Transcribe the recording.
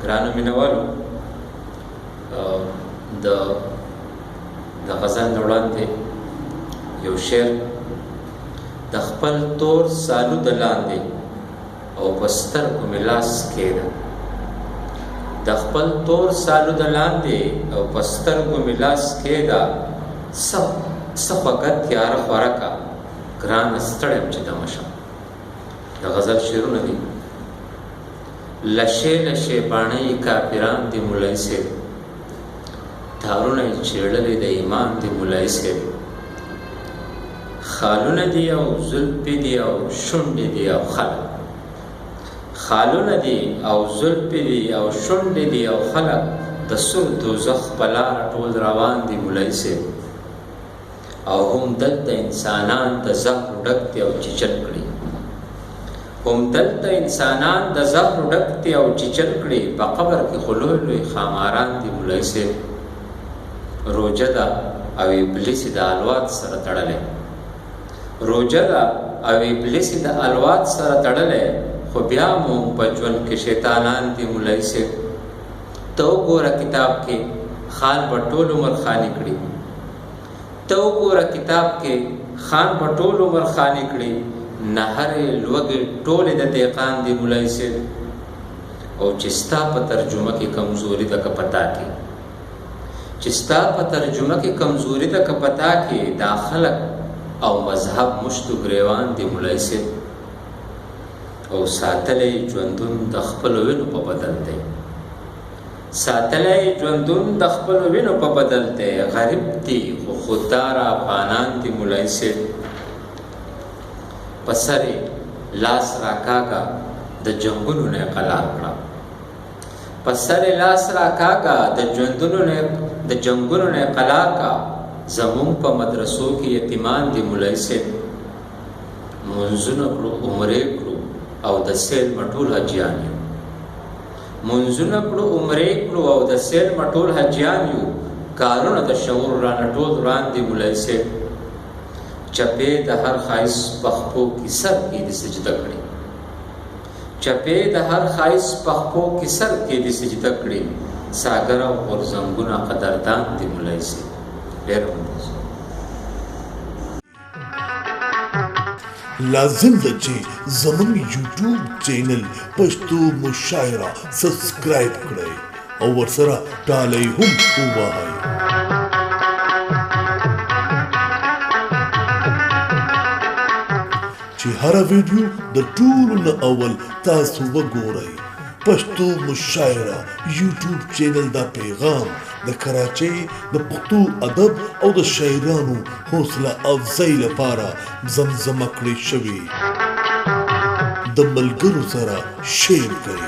ګرانو مینوالو د غزل نه وړاندې یو شعر د خپل تور سالو د لاندې او په سترګو مې لاس کېده د خپل تور سالو د لاندې او په سترګو مې لاس کېده څه خوږه تیاره خوره کا ګرانه ستړی یم چې دمه شم د غزل شعرونه دي لشې لشې باڼه کافران دي مولوي صاحب تارونه یې چیړلې د ایمان دي مولوي صاحب خالونه دي او زلفې دي او شونډې دي او خلک خالونه دي او زلفې دي او شونډې دي او خلک د سور دوزخ په لاره ټول روان دي مولوي صاحب او هم دلته انسانان د زهرو ډک دي او چیچل کړي هم دلته انسانان د زهرو ډک دي او چیچل کړي په قبر کې خو لوی لوی خاماران دي مولوي صاحب روجه ده او ابلیس د الوات سره تړلی روجه ده او ابلیس د الوات سره تړلی خو بیا مو په ژوند کې شیطانان دي مولوي صاحب ته وګوره کتاب کې خان به ټول عمر خاني کړي ته وګوره کتاب کې خان په ټول عمر خاني کړي نهرې لوږې ټولې د دهقان دي مولوي صاحب او چې ستا په ترجمه کې کمزوري ده که پتا کې چې ستا په ترجمه کې کمزوري ده که پتا کې دا خلک او مذهب مشتو ګریوان دي مولوي صاحب او ساتلی ژوندون د خپلو وینو په بدل دی ساتلی ژوندون د خپلو وینو په بدل دی غریب دي خو خودداره افغانان دي مولوي صاحب په سر لاس راکاږه د جنګونو نه قلار کړه په سر لاس راکاږه د جنګونو نه قلار کا زمون په مدرسو کې یتیمان دي مولوي صاحب منځونه کړو عمرې کړو او د سیل مټول حجیان یو منځونه کړو عمرې کړو او د سیل مټول حجیان یو کارونه د شعور رانه ټول وړاندې مولوي صاحب چپې د هر ښایس پخپو کې سر کې د سجده کړي چپې د هر ښایس پخپو کې سر کې د سجده کړي ساګر او غورځنګونه قدردان دي مولوي صاحب ډېر لازم ده چې زموږ یوټیوب چینل پښتو مشاعره سبسکرایب کړئ او ورسره ټالۍ هم ووهئ چې هره ویډیو د ټولو نه اول تاسو وګورئ پښتو مشاعره یوټیوب چینل دا پیغام د کراچۍ د پښتو ادب او د شاعرانو حوصله افزای لپاره زمزمه کړې شوې د ملګرو سره شیر کړئ